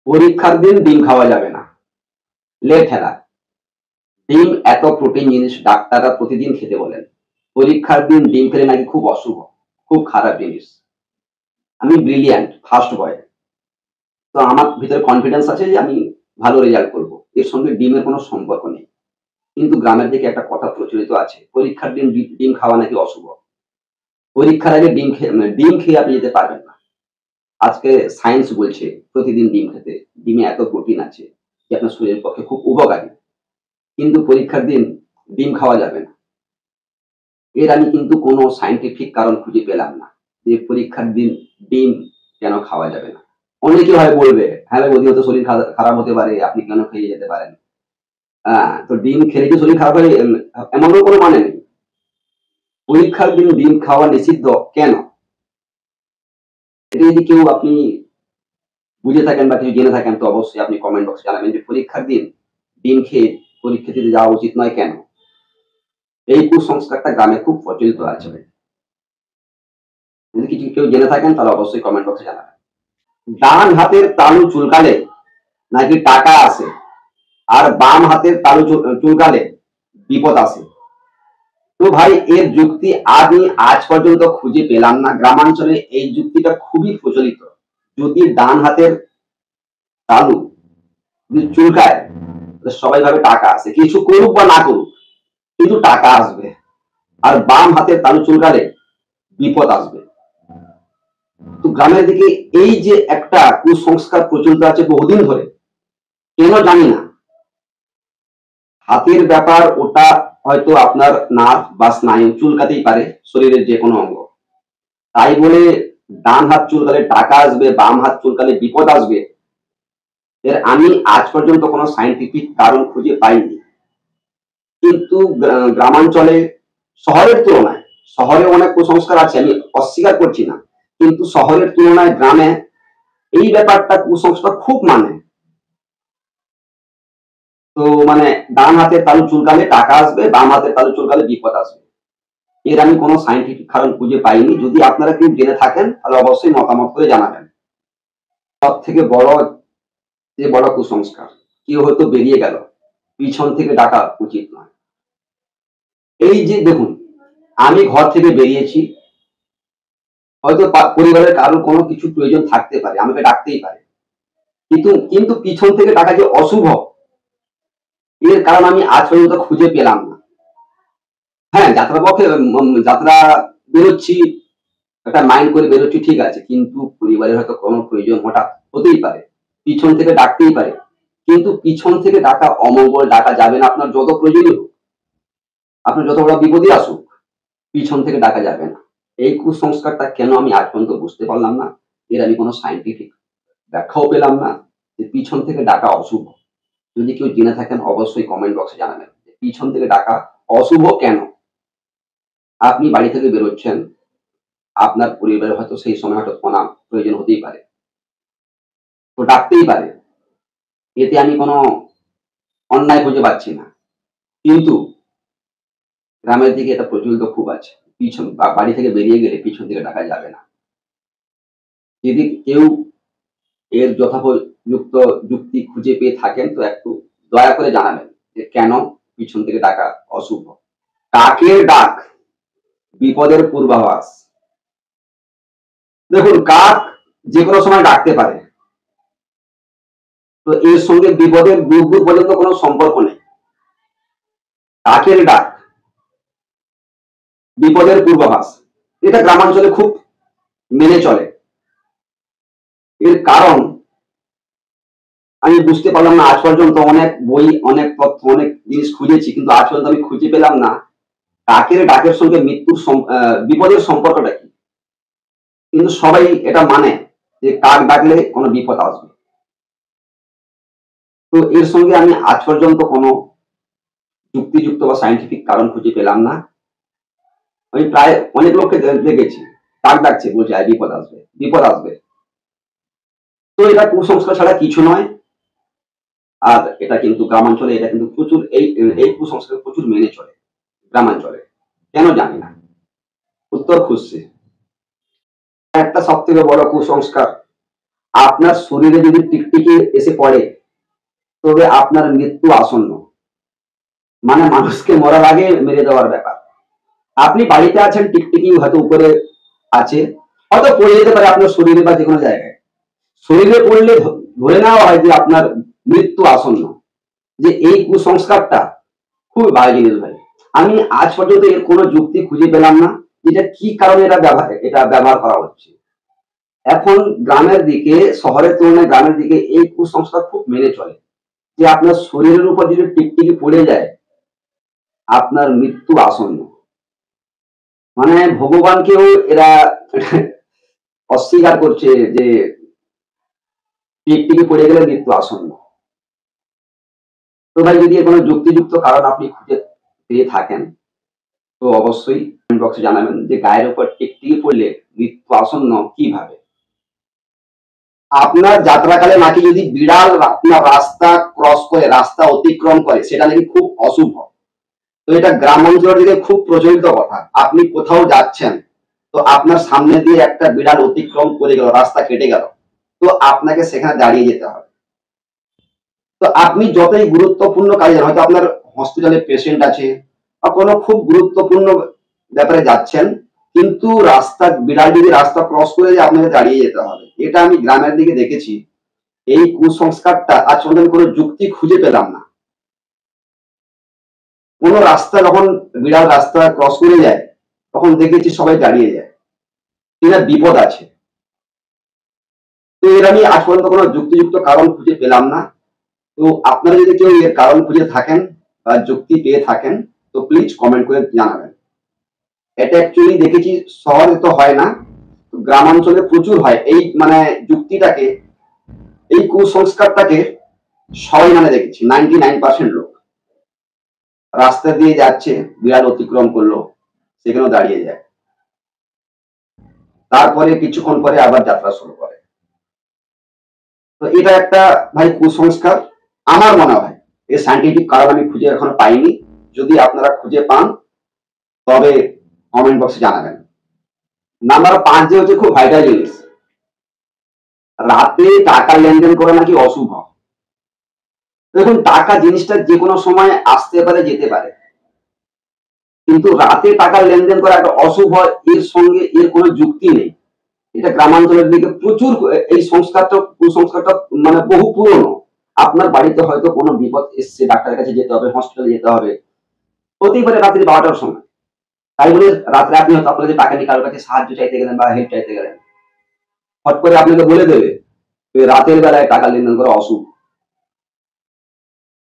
পরীক্ষার দিন ডিম খাওয়া যাবে না। লে ঠেলা। ডিম এত প্রোটিন জিনিস, ডাক্তাররা প্রতিদিন খেতে বলেন। পরীক্ষার দিন ডিম খেলে নাকি খুব অশুভ, খুব খারাপ জিনিস। আমি ব্রিলিয়ান্ট, ফার্স্ট বয়। তো আমার ভিতরে কনফিডেন্স আছে যে আমি ভালো রেজাল্ট করব। এর সঙ্গে ডিমের কোনো সম্পর্ক নেই। কিন্তু গ্রামের দিকে একটা কথা প্রচলিত আছে, পরীক্ষার দিন ডিম খাওয়া নাকি অশুভ। পরীক্ষার আগে ডিম খেয়ে আপনি যেতে পারবেন না। আজকে সায়েন্স বলছে প্রতিদিন ডিম খেতে। ডিমে এত প্রোটিন আছে যে আপনার শরীরের পক্ষে খুব উপকারী। কিন্তু পরীক্ষার দিন ডিম খাওয়া যাবে না। এর আমি কিন্তু কোনো সায়েন্টিফিক কারণ খুঁজে পেলাম না যে পরীক্ষার দিন ডিম কেন খাওয়া যাবে না। অনেকে হয় বলবে, হ্যাঁ ভাই ওদিকে তো শরীর খারাপ হতে পারে, আপনি কেন খেয়ে যেতে পারেন। তো ডিম খেলে কি শরীর খারাপ হয় এমনও কোনো মানে নেই। পরীক্ষার দিন ডিম খাওয়া নিষিদ্ধ কেন? এটা যদি কেউ আপনি বুঝে থাকেন বা কিছু জেনে থাকেন তো অবশ্যই আপনি কমেন্ট বক্সে জানাবেন যে পরীক্ষার দিন ডিম খেয়ে পরীক্ষা দিতে যাওয়া উচিত নয় কেন। এই কুসংস্কারটা গ্রামে খুব প্রচলিত আছে। যদি কিছু কেউ জেনে থাকেন তাহলে অবশ্যই কমেন্ট বক্সে জানাবেন। ডান হাতের তালু চুলকালে নাকি টাকা আসে, আর বাম হাতের তালু চুলকালে বিপদ আসে। তো ভাই এর যুক্তি আমি আজ পর্যন্ত খুঁজে পেলাম না। গ্রামাঞ্চলে এই যুক্তিটা খুবই প্রচলিত। যদি ডান হাতের তালু যদি চুলকায় সবাই ভাবে টাকা আসে, কিছু করুক বা না করুক কিন্তু টাকা আসবে। আর বাম হাতের তালু চুলকালে বিপদ আসবে। তো গ্রামের দিকে এই যে একটা কুসংস্কার প্রচলিত আছে বহুদিন ধরে, কেন জানি না। হাতের ব্যাপার, ওটা হয়তো আপনার নার্ভ বা স্নায়ু চুলকাতেই পারে শরীরের যে কোনো অঙ্গ। তাই বলে ডান হাত চুলকালে টাকা আসবে, বাম হাত চুলকালে বিপদ আসবে, এর আমি আজ পর্যন্ত কোনো সায়েন্টিফিক কারণ খুঁজে পাইনি। কিন্তু গ্রামাঞ্চলে শহরের তুলনায়, শহরে অনেক কুসংস্কার আছে, আমি অস্বীকার করছি না, কিন্তু শহরের তুলনায় গ্রামে এই ব্যাপারটা কুসংস্কার খুব মানে। তো মানে ডান হাতের তালু চুলকালে টাকা আসবে, বাম হাতের তালু চুলকালে বিপদ আসবে, এর আমি কোনো সায়েন্টিফিক কারণ খুঁজে পাইনি। যদি আপনারা কেউ জেনে থাকেন তাহলে অবশ্যই মতামত করে জানাবেন। সব থেকে বড় যে বড় কুসংস্কার, কেউ হয়তো বেরিয়ে গেল, পিছন থেকে ডাকা উচিত নয়। এই যে দেখুন, আমি ঘর থেকে বেরিয়েছি, হয়তো পরিবারের কারোর কোনো কিছু প্রয়োজন থাকতে পারে, আমাকে ডাকতেই পারে, কিন্তু কিন্তু পিছন থেকে ডাকা যে অশুভ, এর কারণ আমি আজ পর্যন্ত খুঁজে পেলাম না। হ্যাঁ, যাত্রা পক্ষে যাত্রা বেরোচ্ছি, একটা মাইন্ড করে বেরোচ্ছি ঠিক আছে, কিন্তু পরিবারের হয়তো কোনো প্রয়োজন হঠাৎ হতেই পারে, পিছন থেকে ডাকতেই পারে। কিন্তু পিছন থেকে ডাকা অমঙ্গল, ডাকা যাবে না। আপনার যত প্রয়োজনীয় হোক, আপনার যত বড় বিপদই আসুক, পিছন থেকে ডাকা যাবে না। এই কুসংস্কারটা কেন আমি আজ পর্যন্ত বুঝতে পারলাম না। এর আমি কোনো সায়েন্টিফিক ব্যাখ্যাও পেলাম না যে পিছন থেকে ডাকা অশুভ। যদি কেউ জেনে থাকেন অবশ্যই কমেন্ট বক্সে জানাবেন যে পিছন থেকে ডাকা অশুভ কেন। আপনি বাড়ি থেকে বেরোচ্ছেন, আপনার পরিবারের হয়তো সেই সময় হয়তো কোনো প্রয়োজন হতেই পারে, তো ডাকতেই পারে, এতে আমি কোনো অন্যায় খুঁজে পাচ্ছি না। কিন্তু গ্রামের দিকে এটা প্রচলিত খুব আছে, পিছন বাড়ি থেকে বেরিয়ে গেলে পিছন থেকে ডাকা যাবে না। যদি কেউ এর যথোপযুক্ত যুক্তি খুঁজে পেয়ে থাকেন তো একটু দয়া করে জানাবেন যে কেন পিছন থেকে ডাকা অশুভ। কাকের ডাক বিপদের পূর্বাভাস। দেখুন, কাক যে কোনো সময় ডাকতে পারে, তো এর সঙ্গে বিপদের দূর দূর পর্যন্ত কোনো সম্পর্ক নেই। কাকের ডাক বিপদের পূর্বাভাস, এটা গ্রামাঞ্চলে খুব মেনে চলে। এর কারণ আমি বুঝতে পারলাম না আজ পর্যন্ত। অনেক বই, অনেক তথ্য, অনেক জিনিস খুঁজেছি, কিন্তু আজ পর্যন্ত আমি খুঁজে পেলাম না কাকের ডাকের সঙ্গে মৃত্যুর বিপদের সম্পর্কটা কি। কিন্তু সবাই এটা মানে যে কাক ডাকলে কোনো বিপদ আসবে। তো এর সঙ্গে আমি আজ পর্যন্ত কোনো যুক্তিযুক্ত বা সায়েন্টিফিক কারণ খুঁজে পেলাম না। আমি প্রায় অনেক লোককে দেখেছি কাক ডাকছে, বলছে বিপদ আসবে, বিপদ আসবে। তো এটা কুসংস্কার ছাড়া কিছু নয়। আর এটা কিন্তু গ্রামাঞ্চলে এটা কিন্তু প্রচুর এই কুসংস্কার প্রচুর মেনে চলে গ্রামাঞ্চলে, কেন জানি না। উত্তর খুঁজছে। একটা সব থেকে বড় কুসংস্কার আপনার শরীরে যদি টিকটিকি এসে পড়ে তবে আপনার মৃত্যু আসন্ন। মানে মানুষকে মরার আগে মেরে দেওয়ার ব্যাপার। আপনি বাড়িতে আছেন, টিকটিকি হয়তো উপরে আছে, হয়তো পড়ে যেতে পারে আপনার শরীরে বা যেকোনো জায়গায়। শরীরে পড়লে ধরে নেওয়া হয় যে আপনার মৃত্যু আসন্ন। যে এই কুসংস্কারটা খুবই বাজে জিনিস ভাই। আমি আজ পর্যন্ত এর কোনো যুক্তি খুঁজে পেলাম না এটা কি কারণে এটা ব্যবহার করা হচ্ছে। এখন গ্রামের দিকে, শহরের তুলনায় গ্রামের দিকে এই কুসংস্কার খুব মেনে চলে যে আপনার শরীরের উপর যদি টিকটিকি পড়ে যায় আপনার মৃত্যু আসন্ন। মানে ভগবানকেও এরা অস্বীকার করছে যে টিকটিকি পড়ে গেলে মৃত্যু আসন্ন। তো ভাই যদি এর কোনো যুক্তিযুক্ত কারণ আপনি খুঁজে পেয়ে থাকেন তো অবশ্যই কমেন্ট বক্সে জানাবেন যে গায়ের উপর টিকটিকি পড়লে মৃত্যু আসন্ন কিভাবে। আপনার যাত্রাকালে নাকি যদি বিড়াল আপনার রাস্তা ক্রস করে, রাস্তা অতিক্রম করে, সেটা নাকি খুব অশুভ। তো এটা গ্রাম অঞ্চলের দিকে খুব প্রচলিত কথা। আপনি কোথাও যাচ্ছেন, তো আপনার সামনে দিয়ে একটা বিড়াল অতিক্রম করে গেল, রাস্তা কেটে গেল, তো আপনাকে সেখানে দাঁড়িয়ে যেতে হবে। তো আপনি যতই গুরুত্বপূর্ণ কাজে, হয়তো আপনার হসপিটালে পেশেন্ট আছে বা কোনো খুব গুরুত্বপূর্ণ ব্যাপারে যাচ্ছেন, কিন্তু বিড়াল যদি রাস্তা ক্রস করে যায় আপনাকে দাঁড়িয়ে যেতে হবে। এটা আমি গ্রামের দিকে দেখেছি। এই কুসংস্কারটা আজ পর্যন্ত আমি কোনো যুক্তি খুঁজে পেলাম না। কোনো রাস্তা যখন বিড়াল রাস্তা ক্রস করে যায় তখন দেখেছি সবাই দাঁড়িয়ে যায়, কিনা বিপদ আছে। তো এর আমি আজ পর্যন্ত কোনো যুক্তিযুক্ত কারণ খুঁজে পেলাম না। তো আপনারা যদি কেউ এর কারণ খুঁজে থাকেন বা যুক্তি পেয়ে থাকেন তো প্লিজ কমেন্ট করে জানাবেন। এটা অ্যাকচুয়ালি দেখেছি শহরে তো হয় না, গ্রামাঞ্চলে প্রচুর হয়। এই মানে যুক্তিটাকে, এই কুসংস্কারটাকে সবাই মানে দেখেছি 99% লোক রাস্তা দিয়ে যাচ্ছে, বিড়াল অতিক্রম করলো, সেখানেও দাঁড়িয়ে যায়, তারপরে কিছুক্ষণ পরে আবার যাত্রা শুরু করে। তো এটা একটা ভাই কুসংস্কার আমার মনে হয়। এর সাইন্টিফিক কারণ আমি খুঁজে এখনো পাইনি। যদি আপনারা খুঁজে পান তবে কমেন্ট বক্সে জানাবেন। নাম্বার 5 যে হচ্ছে খুব ভাইটাল জিনিস, রাতে টাকা লেনদেন করা নাকি অশুভ। দেখুন, টাকা জিনিসটা যে কোনো সময় আসতে পারে যেতে পারে, কিন্তু রাতে টাকা লেনদেন করা একটা অশুভ, এর সঙ্গে এর কোনো যুক্তি নেই। এটা গ্রামাঞ্চলের দিকে প্রচুর এই কুসংস্কারটা মানে বহু পুরনো। আপনার বাড়িতে হয়তো কোনো বিপদ এসছে, ডাক্তারের কাছে যেতে হবে, হসপিটালে যেতে হবে, হতেই পারে রাত্রি 12টার সময়। তাই বলে রাত্রে আপনি হয়তো আপনাদের টাকা নিয়ে কারোর কাছে সাহায্য চাইতে গেলেন বা হেল্প চাইতে গেলেন, হট করে আপনাকে বলে দেবে রাতের বেলায় টাকা লেনদেন করা অশুভ।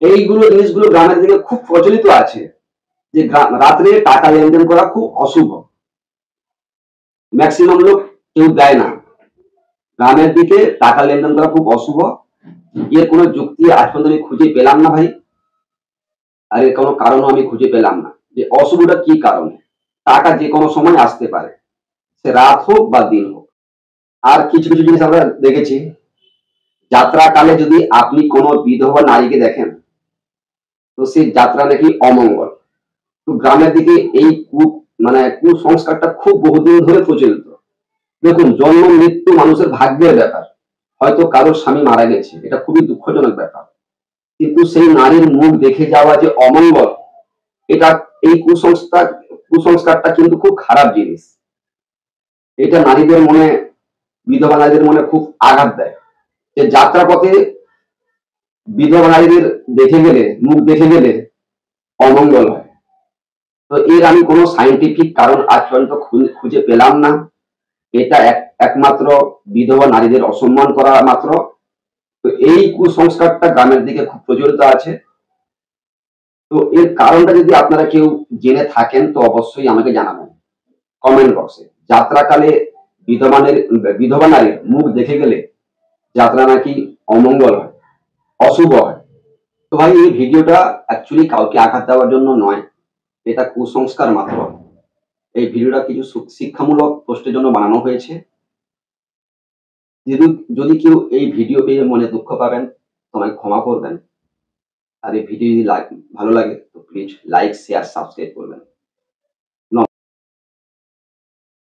জিনিসগুলো গ্রামের দিকে খুব প্রচলিত আছে যে রাত্রে টাকা লেনদেন করা খুব অশুভ। ম্যাক্সিমাম লোক কেউ দেয় না। গ্রামের দিকে টাকা লেনদেন করা খুব অশুভ। এর কোনো যুক্তি আজ পর্যন্ত আমি খুঁজে পেলাম না ভাই। আর এর কোনো কারণও আমি খুঁজে পেলাম না যে অশুভটা কি কারণে। টাকা যে কোনো সময় আসতে পারে, সে রাত হোক বা দিন হোক। আর কিছু কিছু জিনিস আমরা দেখেছি, যাত্রাকালে যদি আপনি কোনো বিধবা নারীকে দেখেন তো সেই যাত্রা নাকি অমঙ্গল। তো গ্রামের দিকে এই কুসংস্কারটা খুব বহুদিন ধরে প্রচলিত। দেখুন, জন্ম মৃত্যু মানুষের ভাগ্যের ব্যাপার। হয়তো কারোর স্বামী মারা গেছে, এটা খুবই দুঃখজনক ব্যাপার, কিন্তু সেই নারীর মুখ দেখে যাওয়া যে অমঙ্গল, এটা এই কুসংস্কারটা কিন্তু খুব খারাপ জিনিস। এটা নারীদের মনে, বিধবা নারীদের মনে খুব আঘাত দেয় যে যাত্রাপথে বিধবা নারীদের মুখ দেখে গেলে অমঙ্গল হয়। তো এর আমি কোনো সাইন্টিফিক কারণ আজ পর্যন্ত খুঁজে পেলাম না। এটা একমাত্র বিধবা নারীদের অসম্মান করা মাত্র। তো এই কুসংস্কারটা গ্রামের দিকে খুব প্রচলিত আছে। তো এর কারণটা যদি আপনারা কেউ জেনে থাকেন তো অবশ্যই আমাকে জানাবেন কমেন্ট বক্সে। যাত্রাকালে বিধবা নারীর মুখ দেখে গেলে যাত্রা নাকি অমঙ্গল হয়, অশুভ হয়। তো ভাই এই ভিডিওটা অ্যাকচুয়ালি কাউকে আঘাত দেওয়ার জন্য নয়, এটা কুসংস্কার মাত্র। এই ভিডিওটা কিছু শিক্ষামূলক পোস্টের জন্য বানানো হয়েছে। যদি যদি কেউ এই ভিডিও পেয়ে মনে দুঃখ পাবেন তোমায় ক্ষমা করবেন। আর এই ভিডিও যদি ভালো লাগে তো প্লিজ লাইক শেয়ার সাবস্ক্রাইব করবেন।